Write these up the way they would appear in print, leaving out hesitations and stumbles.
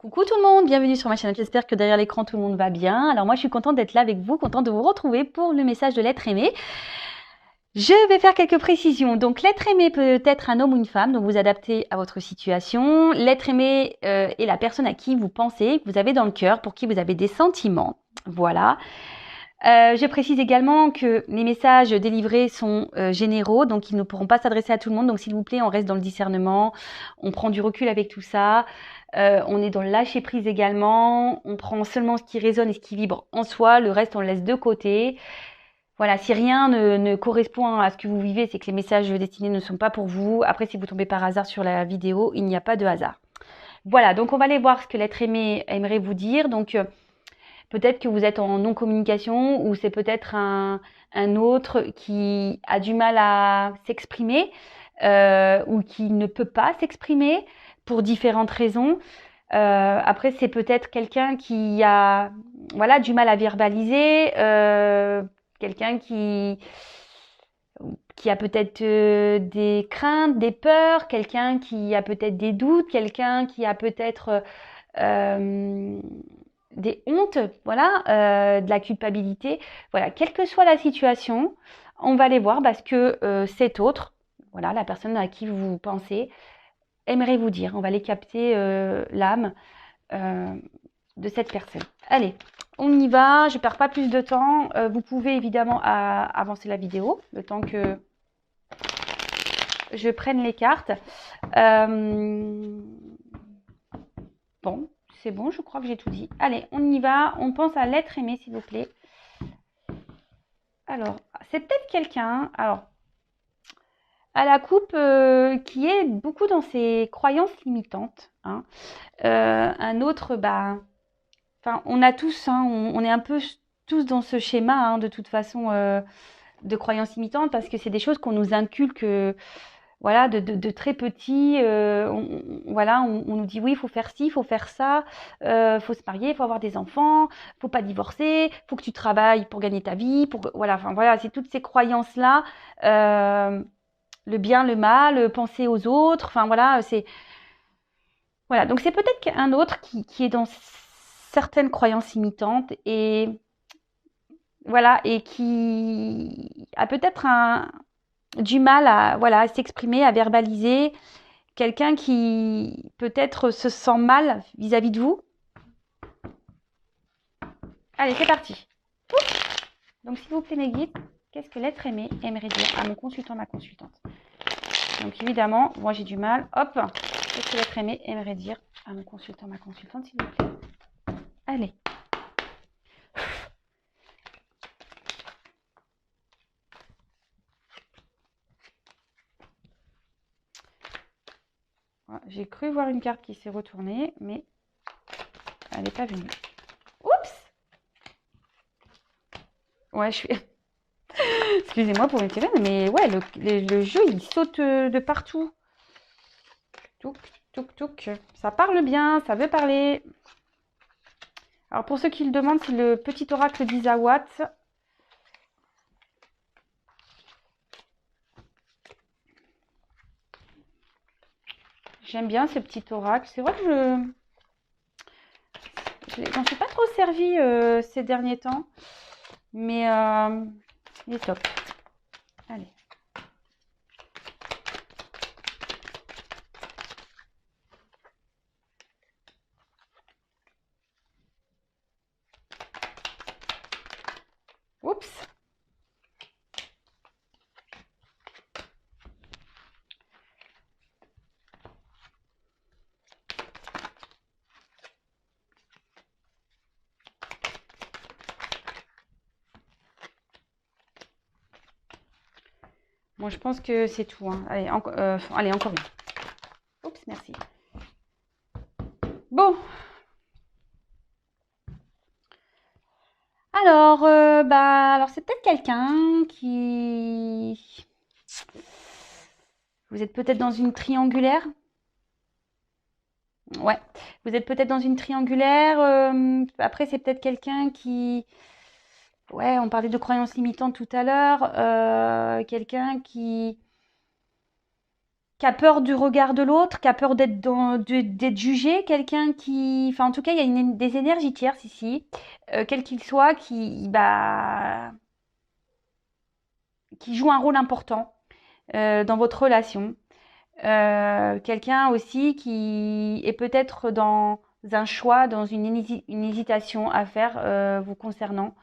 Coucou tout le monde, bienvenue sur ma chaîne, j'espère que derrière l'écran tout le monde va bien. Alors moi je suis contente d'être là avec vous, contente de vous retrouver pour le message de l'être aimé. Je vais faire quelques précisions. Donc l'être aimé peut être un homme ou une femme, donc vous adaptez à votre situation. L'être aimé est la personne à qui vous pensez, que vous avez dans le cœur, pour qui vous avez des sentiments. Voilà. Je précise également que les messages délivrés sont généraux, donc ils ne pourront pas s'adresser à tout le monde. Donc s'il vous plaît, on reste dans le discernement, on prend du recul avec tout ça. On est dans le lâcher prise également. On prend seulement ce qui résonne et ce qui vibre en soi. Le reste, on le laisse de côté. Voilà, si rien ne correspond à ce que vous vivez, c'est que les messages destinés ne sont pas pour vous. Après, si vous tombez par hasard sur la vidéo, il n'y a pas de hasard. Voilà, donc on va aller voir ce que l'être aimé aimerait vous dire. Donc, peut-être que vous êtes en non-communication ou c'est peut-être un autre qui a du mal à s'exprimer ou qui ne peut pas s'exprimer pour différentes raisons. Après, c'est peut-être quelqu'un qui a voilà, du mal à verbaliser, quelqu'un qui a peut-être des craintes, des peurs, quelqu'un qui a peut-être des doutes, quelqu'un qui a peut-être des hontes, voilà, de la culpabilité. Voilà, quelle que soit la situation, on va les voir parce que cet autre, voilà, la personne à qui vous pensez, aimerait vous dire. On va les capter l'âme de cette personne. Allez, on y va. Je ne perds pas plus de temps. Vous pouvez évidemment avancer la vidéo, le temps que je prenne les cartes. Bon, c'est bon, je crois que j'ai tout dit. Allez, on y va. On pense à l'être aimé, s'il vous plaît. Alors, c'est peut-être quelqu'un, alors, à la coupe qui est beaucoup dans ses croyances limitantes. Hein. Un autre, bah, enfin, on a tous, hein, on est un peu tous dans ce schéma, hein, de toute façon, de croyances limitantes, parce que c'est des choses qu'on nous inculque, voilà, de très petit. Voilà, on nous dit oui, il faut faire ci, il faut faire ça, faut se marier, il faut avoir des enfants, faut pas divorcer, faut que tu travailles pour gagner ta vie, voilà, enfin voilà, c'est toutes ces croyances là, le bien, le mal, penser aux autres, enfin voilà, c'est voilà, donc c'est peut-être un autre qui est dans certaines croyances limitantes et voilà, et qui a peut-être du mal à voilà, à s'exprimer, à verbaliser, quelqu'un qui peut-être se sent mal vis-à-vis de vous. Allez, c'est parti. Donc, s'il vous plaît, mes guides, qu'est-ce que l'être aimé aimerait dire à mon consultant, ma consultante? Donc, évidemment, moi, j'ai du mal. Hop, qu'est-ce que l'être aimé aimerait dire à mon consultant, ma consultante, s'il vous plaît? Allez. Voilà, j'ai cru voir une carte qui s'est retournée, mais elle n'est pas venue. Oups! Ouais, je suis... Excusez-moi pour mes télés, mais ouais, le jeu, il saute de partout. Touc, touc, touc. Ça parle bien, ça veut parler. Alors, pour ceux qui le demandent, c'est le petit oracle d'Isawat. J'aime bien ce petit oracle. C'est vrai que je n'en suis pas trop servi ces derniers temps. Mais il est top. Allez. Oups. Bon, je pense que c'est tout. Hein. Allez, allez, encore une. Oups, merci. Bon. Alors, alors c'est peut-être quelqu'un qui... Vous êtes peut-être dans une triangulaire. Ouais, vous êtes peut-être dans une triangulaire. Après, c'est peut-être quelqu'un qui... Ouais, on parlait de croyances limitantes tout à l'heure. Quelqu'un qui... qui a peur du regard de l'autre, qui a peur d'être jugé, quelqu'un qui, enfin en tout cas il y a des énergies tierces ici, quel qu'il soit, qui joue un rôle important dans votre relation. Quelqu'un aussi qui est peut-être dans un choix, dans une hésitation à faire vous concernant.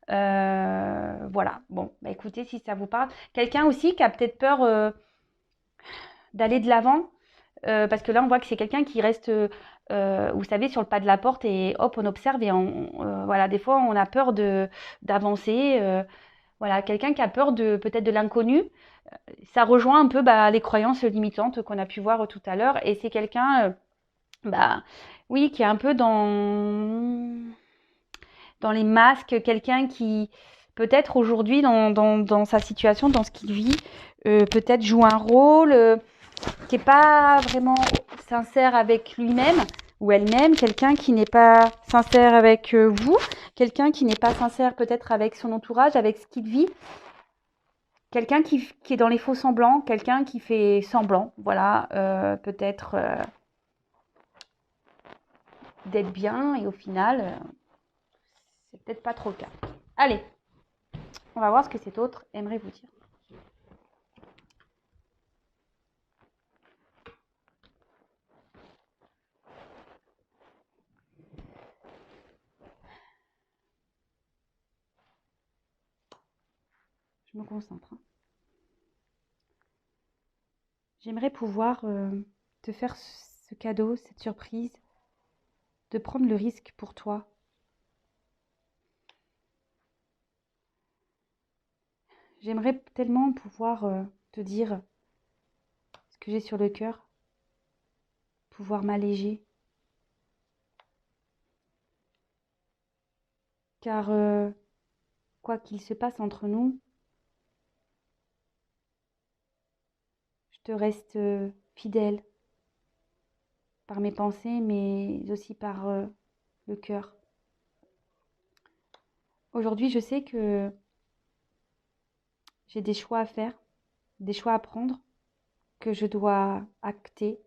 Voilà, bon, bah écoutez, si ça vous parle. Quelqu'un aussi qui a peut-être peur d'aller de l'avant, parce que là, on voit que c'est quelqu'un qui reste, vous savez, sur le pas de la porte et hop, on observe et voilà, des fois, on a peur d'avancer. Voilà, quelqu'un qui a peur peut-être de l'inconnu. Ça rejoint un peu les croyances limitantes qu'on a pu voir tout à l'heure. Et c'est quelqu'un, oui, qui est un peu dans les masques, quelqu'un qui peut-être aujourd'hui dans sa situation, dans ce qu'il vit, peut-être joue un rôle qui n'est pas vraiment sincère avec lui-même ou elle-même, quelqu'un qui n'est pas sincère avec vous, quelqu'un qui n'est pas sincère peut-être avec son entourage, avec ce qu'il vit, quelqu'un qui est dans les faux semblants, quelqu'un qui fait semblant, voilà, peut-être d'être bien et au final, c'est peut-être pas trop le cas. Allez, on va voir ce que cet autre aimerait vous dire. Je me concentre. J'aimerais pouvoir te faire ce cadeau, cette surprise, de prendre le risque pour toi. J'aimerais tellement pouvoir te dire ce que j'ai sur le cœur, pouvoir m'alléger. Car quoi qu'il se passe entre nous, je te reste fidèle par mes pensées, mais aussi par le cœur. Aujourd'hui, je sais que j'ai des choix à faire, des choix à prendre, que je dois acter.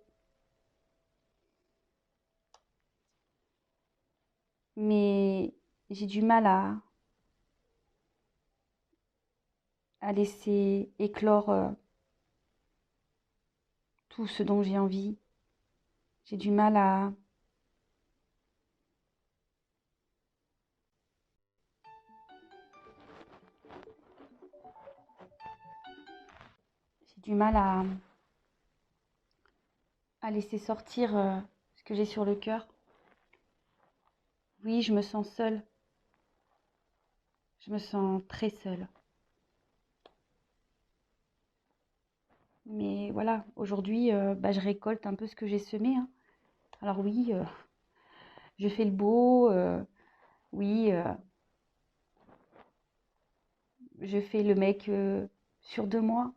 Mais j'ai du mal à laisser éclore tout ce dont j'ai envie. J'ai du mal j'ai du mal à laisser sortir ce que j'ai sur le cœur. Oui, je me sens seule. Je me sens très seule. Mais voilà, aujourd'hui, je récolte un peu ce que j'ai semé, hein. Alors oui, je fais le beau, oui, je fais le mec sûr de moi.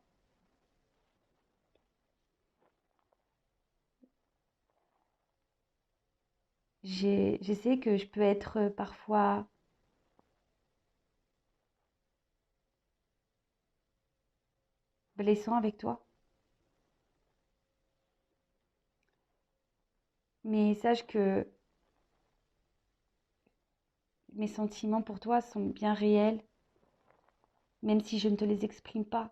Je sais que je peux être parfois blessant avec toi. Mais sache que mes sentiments pour toi sont bien réels, même si je ne te les exprime pas.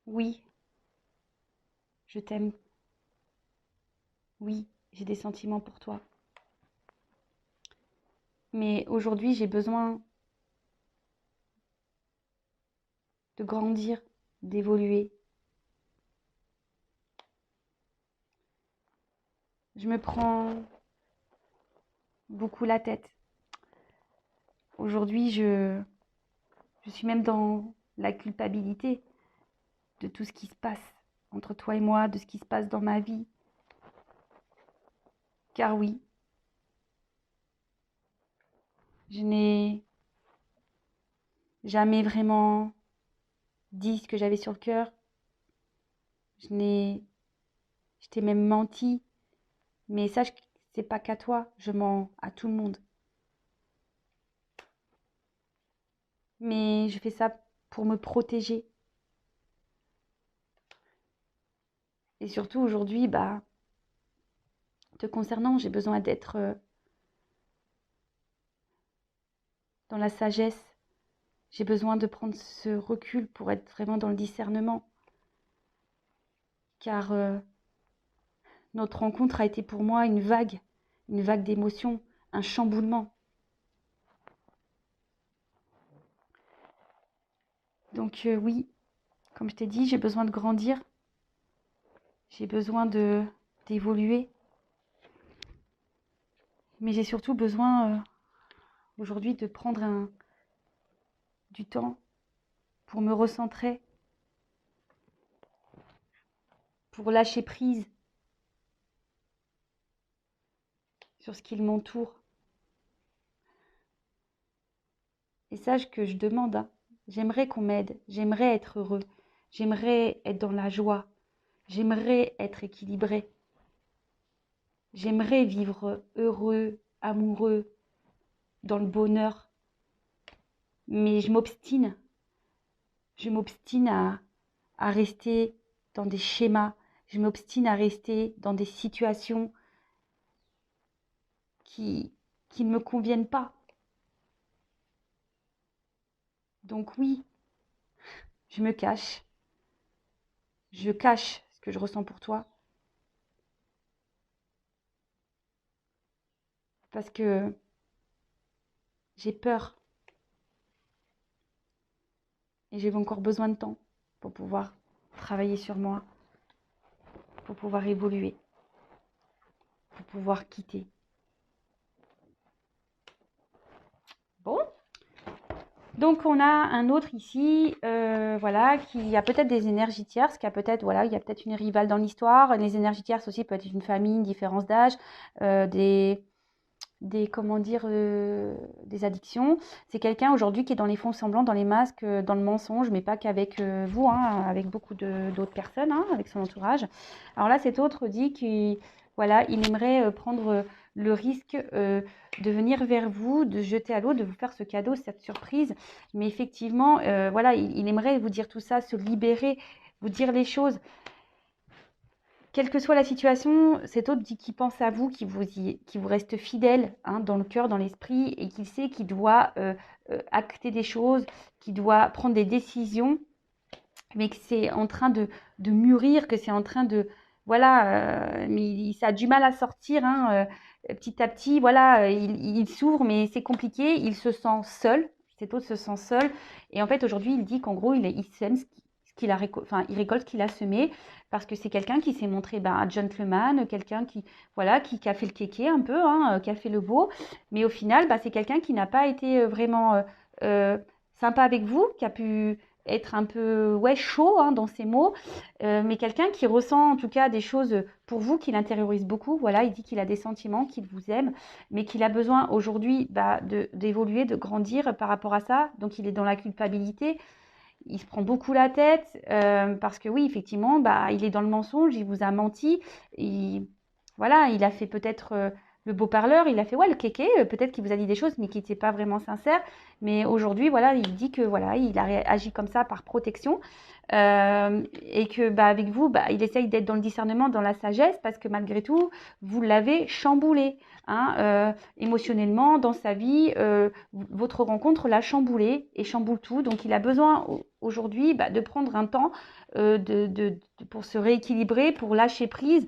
Oui, je t'aime. Oui, j'ai des sentiments pour toi. Mais aujourd'hui, j'ai besoin de grandir, d'évoluer. Je me prends beaucoup la tête. Aujourd'hui, je suis même dans la culpabilité de tout ce qui se passe entre toi et moi, de ce qui se passe dans ma vie. Car oui, je n'ai jamais vraiment dit ce que j'avais sur le cœur. Je t'ai même menti. Mais sache que c'est pas qu'à toi, je mens à tout le monde. Mais je fais ça pour me protéger. Et surtout aujourd'hui, bah, te concernant, j'ai besoin d'être dans la sagesse. J'ai besoin de prendre ce recul pour être vraiment dans le discernement. Car notre rencontre a été pour moi une vague d'émotions, un chamboulement. Donc oui, comme je t'ai dit, j'ai besoin de grandir. J'ai besoin d'évoluer. Mais j'ai surtout besoin aujourd'hui de prendre du temps pour me recentrer, pour lâcher prise sur ce qui m'entoure. Et sache que je demande, hein, j'aimerais qu'on m'aide, j'aimerais être heureux, j'aimerais être dans la joie, j'aimerais être équilibré, j'aimerais vivre heureux, amoureux, dans le bonheur. Mais je m'obstine à rester dans des schémas, je m'obstine à rester dans des situations qui ne me conviennent pas. Donc oui, je me cache. Je cache ce que je ressens pour toi. Parce que j'ai peur. Et j'ai encore besoin de temps pour pouvoir travailler sur moi, pour pouvoir évoluer, pour pouvoir quitter. Bon. Donc on a un autre ici, voilà, qui a peut-être des énergies tierces, qui a peut-être, voilà, il y a peut-être une rivale dans l'histoire. Les énergies tierces aussi peut être une famille, une différence d'âge, comment dire, des addictions. C'est quelqu'un aujourd'hui qui est dans les fonds semblants, dans les masques, dans le mensonge, mais pas qu'avec vous, hein, avec beaucoup d'autres personnes, hein, avec son entourage. Alors là, cet autre dit qu'il voilà, il aimerait prendre le risque de venir vers vous, de jeter à l'eau, de vous faire ce cadeau, cette surprise. Mais effectivement, voilà, il aimerait vous dire tout ça, se libérer, vous dire les choses. Quelle que soit la situation, cet autre dit qu'il pense à vous, qu'il vous reste fidèle, hein, dans le cœur, dans l'esprit, et qu'il sait qu'il doit acter des choses, qu'il doit prendre des décisions, mais que c'est en train de mûrir, que c'est en train de... Voilà, mais ça a du mal à sortir, hein, petit à petit, voilà, il s'ouvre, mais c'est compliqué, il se sent seul, cet autre se sent seul, et en fait aujourd'hui il dit qu'en gros il sème ce qu'il a il récolte ce qu'il a semé, parce que c'est quelqu'un qui s'est montré un gentleman, quelqu'un qui, voilà, qui a fait le kéké un peu, hein, qui a fait le beau, mais au final c'est quelqu'un qui n'a pas été vraiment sympa avec vous, qui a pu être un peu chaud, hein, dans ses mots, mais quelqu'un qui ressent en tout cas des choses pour vous, qui l'intériorise beaucoup. Voilà, il dit qu'il a des sentiments, qu'il vous aime, mais qu'il a besoin aujourd'hui d'évoluer, de grandir par rapport à ça. Donc il est dans la culpabilité, il se prend beaucoup la tête, parce que oui, effectivement, il est dans le mensonge, il vous a menti, voilà, il a fait peut-être le beau parleur, il a fait le kéké, peut-être qu'il vous a dit des choses mais qui n'étaient pas vraiment sincères, mais aujourd'hui voilà, il dit que voilà, il a agi comme ça par protection, et que avec vous, il essaye d'être dans le discernement, dans la sagesse, parce que malgré tout vous l'avez chamboulé, hein, émotionnellement dans sa vie, votre rencontre l'a chamboulé et chamboule tout, donc il a besoin aujourd'hui de prendre un temps pour se rééquilibrer, pour lâcher prise.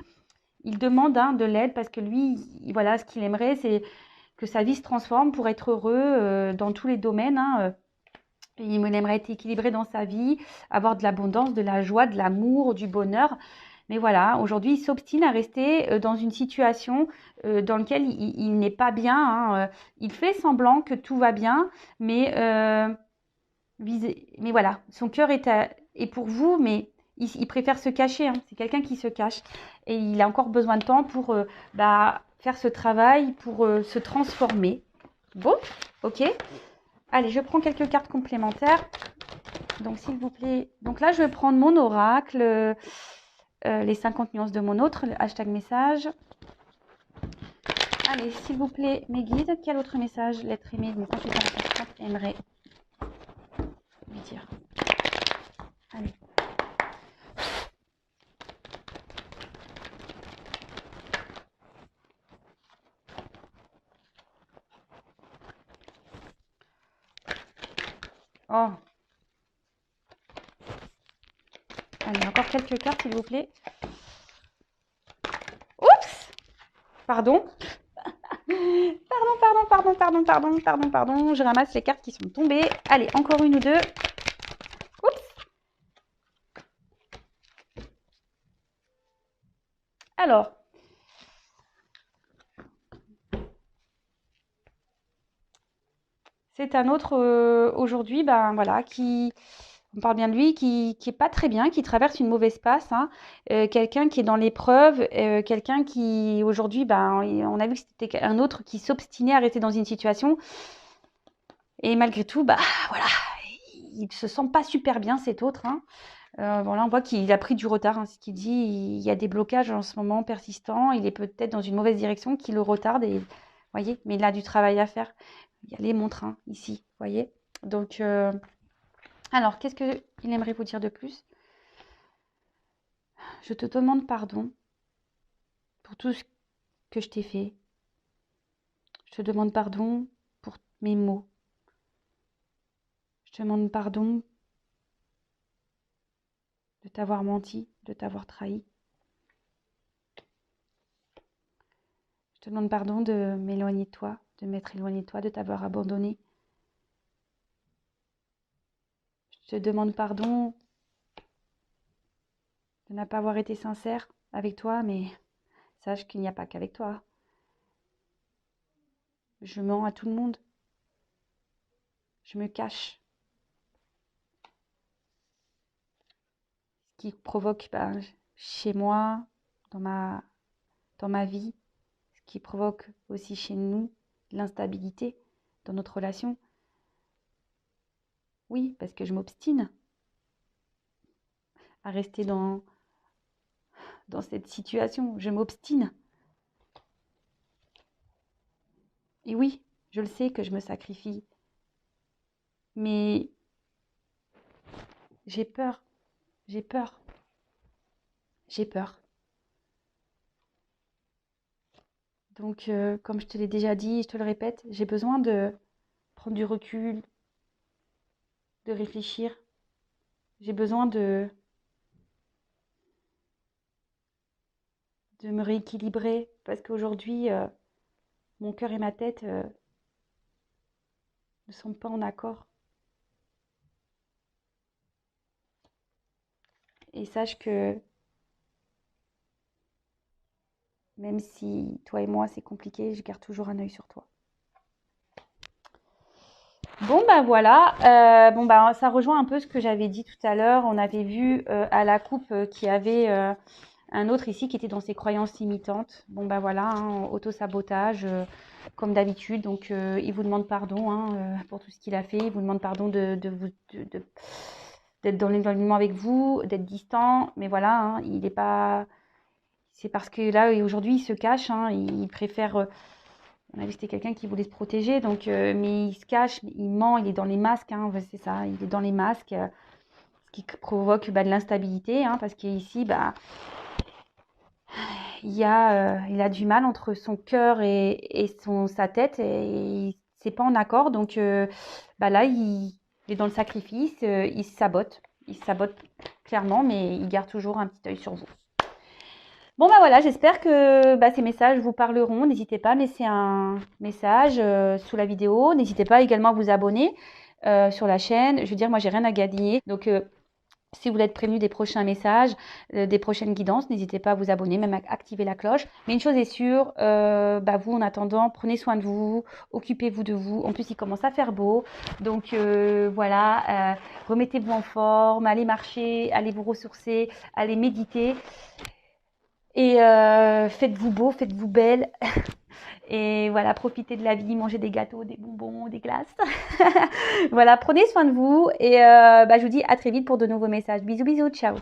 Il demande de l'aide parce que lui, voilà, ce qu'il aimerait, c'est que sa vie se transforme pour être heureux dans tous les domaines, hein. Il aimerait être équilibré dans sa vie, avoir de l'abondance, de la joie, de l'amour, du bonheur. Mais voilà, aujourd'hui, il s'obstine à rester dans une situation dans laquelle il n'est pas bien, hein. Il fait semblant que tout va bien, mais voilà, son cœur est pour vous, mais il préfère se cacher, hein. C'est quelqu'un qui se cache. Et il a encore besoin de temps pour faire ce travail, pour se transformer. Bon, ok. Allez, je prends quelques cartes complémentaires. Donc, s'il vous plaît. Donc là, je vais prendre mon oracle, les 50 nuances de mon autre, le hashtag message. Allez, s'il vous plaît, mes guides, quel autre message l'être aimé, mon consultant aimerait lui dire? Allez. Oh. Allez, encore quelques cartes, s'il vous plaît. Oups! Pardon. Pardon. Je ramasse les cartes qui sont tombées. Allez, encore une ou deux. Oups. Alors. C'est un autre aujourd'hui, ben voilà, on parle bien de lui, qui est pas très bien, qui traverse une mauvaise passe, hein. Quelqu'un qui est dans l'épreuve, quelqu'un qui aujourd'hui, ben on a vu que c'était un autre qui s'obstinait à rester dans une situation. Et malgré tout, bah voilà, il se sent pas super bien cet autre, hein. Voilà, on voit qu'il a pris du retard, hein, ce qu'il dit. Il y a des blocages en ce moment persistants. Il est peut-être dans une mauvaise direction qui le retarde. Et voyez, mais il a du travail à faire. Il y a les montres hein, ici, voyez. Donc, alors, qu'est-ce qu'il aimerait vous dire de plus? Je te demande pardon pour tout ce que je t'ai fait. Je te demande pardon pour mes mots. Je te demande pardon de t'avoir menti, de t'avoir trahi. Je te demande pardon de m'éloigner de toi, de m'être éloigné de toi, de t'avoir abandonné. Je te demande pardon de ne pas avoir été sincère avec toi, mais sache qu'il n'y a pas qu'avec toi. Je mens à tout le monde. Je me cache. Ce qui provoque chez moi, dans ma vie, ce qui provoque aussi chez nous l'instabilité dans notre relation. Oui, parce que je m'obstine à rester dans cette situation. Je m'obstine. Et oui, je le sais que je me sacrifie. Mais j'ai peur. J'ai peur. J'ai peur. Donc, comme je te l'ai déjà dit, je te le répète, j'ai besoin de prendre du recul, de réfléchir. J'ai besoin de me rééquilibrer parce qu'aujourd'hui, mon cœur et ma tête ne sont pas en accord. Et sache que même si toi et moi c'est compliqué, je garde toujours un œil sur toi. Bon ben voilà, ça rejoint un peu ce que j'avais dit tout à l'heure. On avait vu à la coupe qu'il y avait un autre ici qui était dans ses croyances limitantes. Bon ben voilà, hein, auto-sabotage comme d'habitude. Donc il vous demande pardon hein, pour tout ce qu'il a fait. Il vous demande pardon d'être dans l'éloignement avec vous, d'être distant. Mais voilà, hein, il n'est pas. C'est parce que là aujourd'hui il se cache. Hein, il préfère. On a vu que c'était quelqu'un qui voulait se protéger, donc, mais il se cache, il ment, il est dans les masques, hein, c'est ça, il est dans les masques, ce qui provoque de l'instabilité, hein, parce qu'ici, il a du mal entre son cœur et sa tête, et c'est pas en accord, donc là, il est dans le sacrifice, il se sabote clairement, mais il garde toujours un petit œil sur vous. Bon voilà, j'espère que ces messages vous parleront. N'hésitez pas à me laisser un message sous la vidéo. N'hésitez pas également à vous abonner sur la chaîne. Je veux dire, moi, j'ai rien à gagner. Donc, si vous voulez être prévenu des prochains messages, des prochaines guidances, n'hésitez pas à vous abonner, même à activer la cloche. Mais une chose est sûre, vous, en attendant, prenez soin de vous, occupez-vous de vous. En plus, il commence à faire beau. Donc, voilà, remettez-vous en forme, allez marcher, allez vous ressourcer, allez méditer. Et faites-vous beau, faites-vous belle. Et voilà, profitez de la vie, mangez des gâteaux, des bonbons, des glaces. Voilà, prenez soin de vous. Et je vous dis à très vite pour de nouveaux messages. Bisous, bisous, ciao.